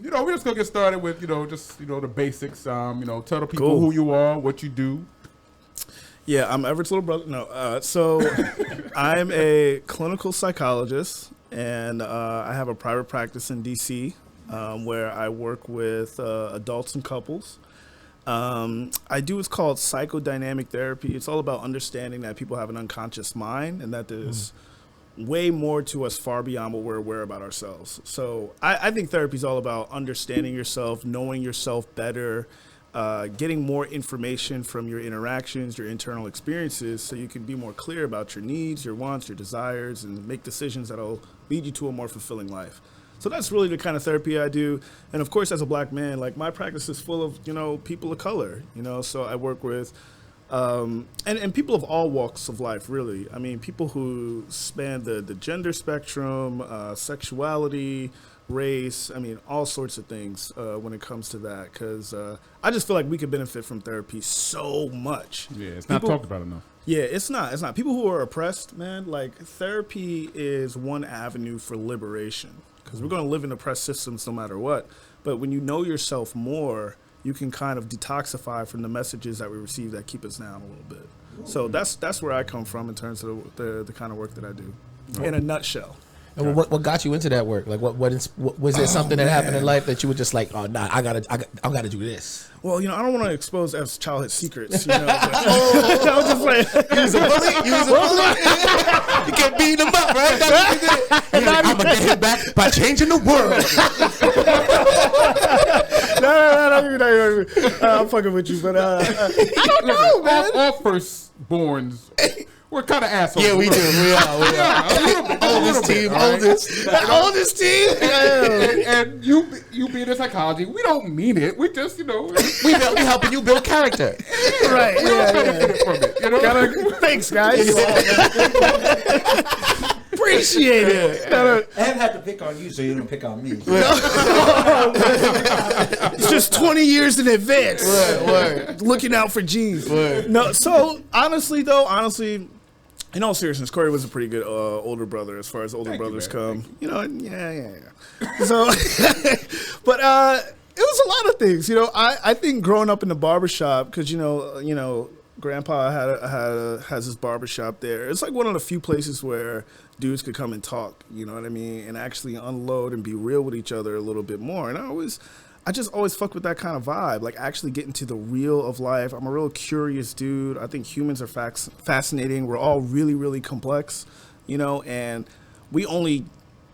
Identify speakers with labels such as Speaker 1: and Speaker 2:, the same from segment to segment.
Speaker 1: we're just gonna get started with, the basics. Tell the people who you are, what you do.
Speaker 2: Yeah, I'm Everett's little brother. No, so I'm a clinical psychologist, and I have a private practice in D.C. Where I work with adults and couples. I do what's called psychodynamic therapy. It's all about understanding that people have an unconscious mind and that there's way more to us far beyond what we're aware about ourselves. So I think therapy is all about understanding yourself, knowing yourself better, getting more information from your interactions, your internal experiences, so you can be more clear about your needs, your wants, your desires, and make decisions that'll lead you to a more fulfilling life. So that's really the kind of therapy I do. And of course, as a black man, like my practice is full of, people of color, so I work with, and people of all walks of life, really. I mean, people who span the gender spectrum, sexuality, race, all sorts of things when it comes to that. Because I just feel like we could benefit from therapy so much.
Speaker 1: Yeah, it's not talked about enough.
Speaker 2: Yeah, it's not. People who are oppressed, man, like therapy is one avenue for liberation. Because we're going to live in oppressed systems no matter what. But when you know yourself more, you can kind of detoxify from the messages that we receive that keep us down a little bit. So that's where I come from in terms of the kind of work that I do, in a nutshell.
Speaker 3: And what got you into that work? Like, what was there something that happened in life that you were just like, oh, nah, I gotta do this?
Speaker 2: Well, I don't want to expose F's childhood secrets, but I was just like,
Speaker 3: You was a bully? You kept beating him up, right? I'm gonna get him back by changing the world.
Speaker 2: No, I'm fucking with you, but
Speaker 1: I don't know, man. All firstborns. We're kind of assholes.
Speaker 3: Yeah, we do. We are. Oldest team. Oldest team.
Speaker 1: And you being in psychology, we don't mean it. We just,
Speaker 3: we helping you build character.
Speaker 2: Right.
Speaker 1: We don't benefit from it.
Speaker 2: Thanks, guys. Appreciate it.
Speaker 4: And had to pick on you so you don't pick on me.
Speaker 2: It's just 20 years in advance. Word. Looking out for G's. No, so honestly, in all seriousness, Corey was a pretty good older brother as far as older brothers come. Yeah. So, but it was a lot of things. I think growing up in the barbershop, because Grandpa has his barbershop there. It's like one of the few places where dudes could come and talk, you know what I mean, and actually unload and be real with each other a little bit more. And I just always fuck with that kind of vibe, like actually getting to the real of life. I'm a real curious dude. I think humans are fascinating. We're all really, really complex, and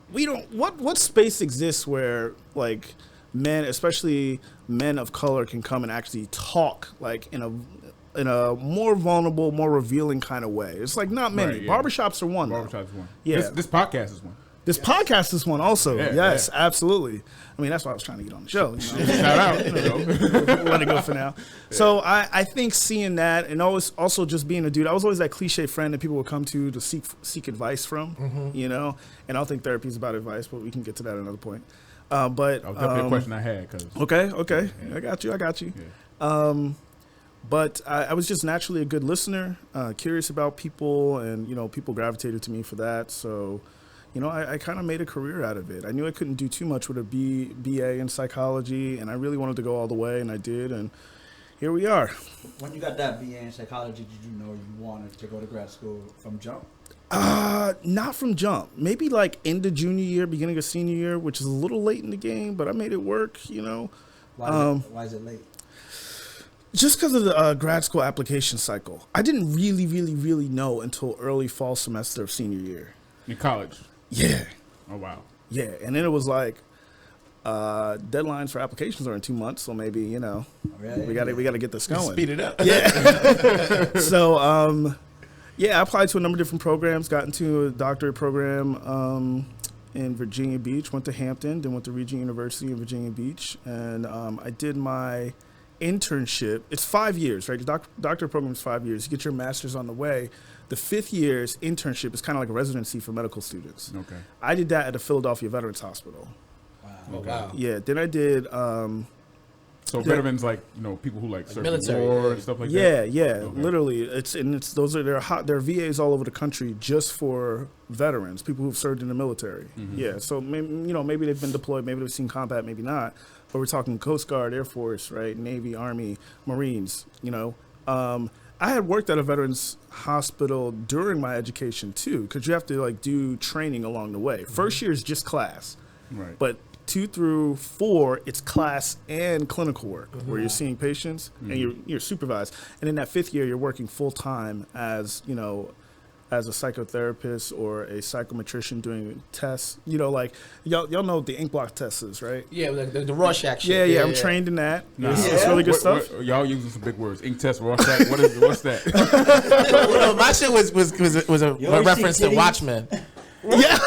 Speaker 2: what space exists where like men, especially men of color, can come and actually talk like in a more vulnerable, more revealing kind of way. It's like not many.
Speaker 1: Right, yeah.
Speaker 2: Barbershops are one.
Speaker 1: Barbershops is one.
Speaker 2: Yeah.
Speaker 1: This podcast is one.
Speaker 2: This podcast is one also.
Speaker 1: Yeah,
Speaker 2: yes,
Speaker 1: yeah.
Speaker 2: Absolutely. I mean, that's why I was trying to get on the show.
Speaker 1: Shout out.
Speaker 2: Let it go for now. Yeah. So I think seeing that, and also just being a dude, I was always that cliche friend that people would come to seek advice from, And I don't think therapy is about advice, but we can get to that at another point. But
Speaker 1: that was definitely a question I had.
Speaker 2: Okay.
Speaker 1: Yeah.
Speaker 2: I got you.
Speaker 1: Yeah.
Speaker 2: But I was just naturally a good listener, curious about people, and, people gravitated to me for that. So, I kind of made a career out of it. I knew I couldn't do too much with a BA in psychology, and I really wanted to go all the way, and I did, and here we are.
Speaker 4: When you got that BA in psychology, did you know you wanted to go to grad school from jump?
Speaker 2: Not from jump. Maybe like end of junior year, beginning of senior year, which is a little late in the game, but I made it work,
Speaker 4: Why is it late?
Speaker 2: Just because of the grad school application cycle. I didn't really, really, really know until early fall semester of senior year.
Speaker 1: In college?
Speaker 2: Yeah.
Speaker 1: Oh, wow.
Speaker 2: Yeah, and then it was like deadlines for applications are in 2 months, so maybe, we got to get this going.
Speaker 3: Speed it up.
Speaker 2: Yeah. So, I applied to a number of different programs, got into a doctorate program in Virginia Beach, went to Hampton, then went to Regent University in Virginia Beach, and I did my internship. It's 5 years, right? The doctorate program is 5 years. You get your master's on the way. The 5th year's internship is kind of like a residency for medical students.
Speaker 1: Okay.
Speaker 2: I did that at the Philadelphia Veterans Hospital.
Speaker 4: Wow.
Speaker 3: Oh, wow.
Speaker 2: Yeah. Then I did
Speaker 1: So veterans, like, you know, people who like serve in
Speaker 5: military,
Speaker 1: war and stuff like
Speaker 2: Yeah,
Speaker 1: that.
Speaker 2: yeah,
Speaker 1: Okay.
Speaker 2: literally. Those are there are VAs all over the country just for veterans, people who've served in the military. Yeah, so maybe they've been deployed, maybe they've seen combat, maybe not. But we're talking Coast Guard, Air Force, right, Navy, Army, Marines. You know, I had worked at a veterans hospital during my education too, because you have to like do training along the way. First year is just class,
Speaker 1: Right.
Speaker 2: but 2 through 4, it's class and clinical work where you're seeing patients and you're supervised. And in that 5th year, you're working full time as, you know, as a psychotherapist or a psychometrician doing tests. You know, like y'all know what the ink block test is, right?
Speaker 5: Yeah, the Rorschach shit.
Speaker 2: Yeah, I'm trained in that.
Speaker 1: Nah.
Speaker 2: It's really good stuff.
Speaker 1: Y'all using some big words. Ink test, Rorschach. What's that?
Speaker 5: No, my shit was a
Speaker 4: always
Speaker 5: reference
Speaker 4: see
Speaker 5: to
Speaker 4: titties?
Speaker 5: Watchmen.
Speaker 2: Yeah.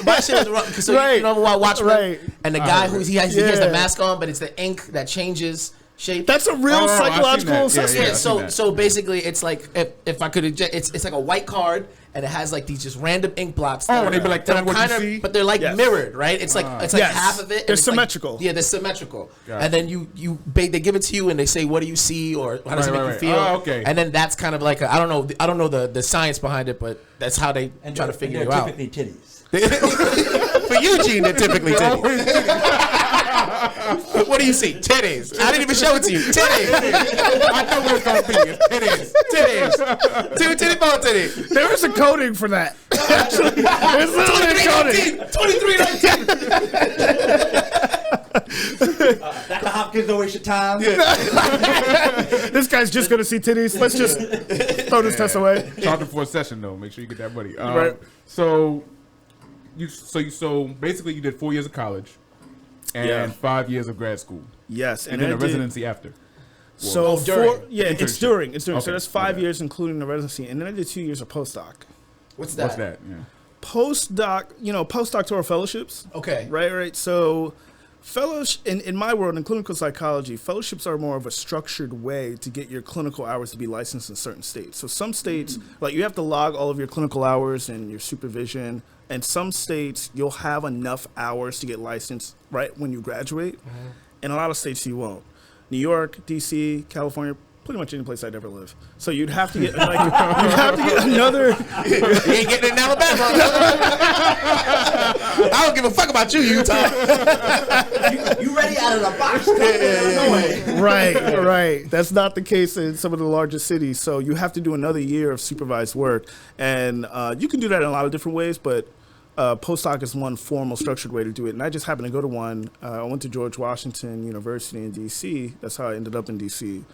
Speaker 5: My shit was so
Speaker 2: Right.
Speaker 5: you know what Watchmen?
Speaker 2: Right.
Speaker 5: And the guy who he has the
Speaker 2: Yeah.
Speaker 5: mask on, but it's the ink that changes shape.
Speaker 2: That's a real
Speaker 1: I've seen
Speaker 2: psychological
Speaker 1: that. Yeah,
Speaker 2: assessment.
Speaker 1: yeah. I've seen that.
Speaker 5: So basically, it's like if I could, it's like a white card, and it has like these just random ink blocks.
Speaker 1: Oh,
Speaker 5: that
Speaker 1: and they be like,
Speaker 5: that
Speaker 1: tell me
Speaker 5: are
Speaker 1: what you
Speaker 5: kind of-
Speaker 1: see?
Speaker 5: but they're like
Speaker 2: Yes.
Speaker 5: mirrored, right? It's like
Speaker 2: Yes.
Speaker 5: half of it. and
Speaker 2: They're
Speaker 5: it's like-
Speaker 2: symmetrical.
Speaker 5: Yeah, they're symmetrical.
Speaker 1: Got
Speaker 5: And
Speaker 1: it.
Speaker 5: then they give it to you, and they say, "What do you see?" or "How does it
Speaker 1: Right,
Speaker 5: make
Speaker 1: right,
Speaker 5: you
Speaker 1: right.
Speaker 5: feel?"
Speaker 1: Oh, okay.
Speaker 5: And then that's kind of like I don't know the science behind it, but that's how they try to figure you
Speaker 4: they're
Speaker 5: out.
Speaker 4: typically titties.
Speaker 5: For Eugene, they're typically titties. What do you see? Titties. I didn't even show it to you. Titties.
Speaker 1: I know what it's gonna be. It's
Speaker 5: Titties. Two titty, four titty.
Speaker 2: There is a coding for that. Actually, there's literally a coding.
Speaker 5: 2319.
Speaker 4: Dr. Hopkins, don't waste your time.
Speaker 2: This guy's just gonna see titties. Let's just throw this test away.
Speaker 1: Charge them for a session though. Make sure you get that money.
Speaker 2: Right.
Speaker 1: So basically you did 4 years of college and
Speaker 2: Yeah.
Speaker 1: 5 years of grad school,
Speaker 2: Yes,
Speaker 1: and then
Speaker 2: I
Speaker 1: a
Speaker 2: did-
Speaker 1: residency after.
Speaker 2: So
Speaker 5: Oh, during.
Speaker 2: it's
Speaker 1: Internship.
Speaker 2: during. It's during.
Speaker 1: Okay,
Speaker 2: So that's 5
Speaker 1: okay.
Speaker 2: years, including the residency, and then I did 2 years of postdoc.
Speaker 5: What's that?
Speaker 1: What's that? Yeah.
Speaker 2: Postdoc, postdoctoral fellowships.
Speaker 5: Okay.
Speaker 2: Right. So, fellowship in my world in clinical psychology, fellowships are more of a structured way to get your clinical hours to be licensed in certain states. So some states, like you have to log all of your clinical hours and your supervision. And some states, you'll have enough hours to get licensed right when you graduate. And a lot of states you won't. New York, D.C., California, pretty much any place I'd ever live. So you'd have to get another.
Speaker 5: You ain't getting it in Alabama. I don't give a fuck about you, Utah.
Speaker 4: You ready out of the box? No way.
Speaker 2: Right. That's not the case in some of the larger cities. So you have to do another year of supervised work. And you can do that in a lot of different ways, but postdoc is one formal, structured way to do it. And I just happened to go to one. I went to George Washington University in D.C. That's how I ended up in D.C.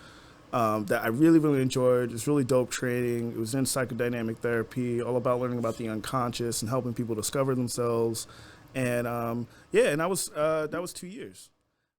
Speaker 2: That I really, really enjoyed. It was really dope training. It was in psychodynamic therapy, all about learning about the unconscious and helping people discover themselves. And and that was 2 years.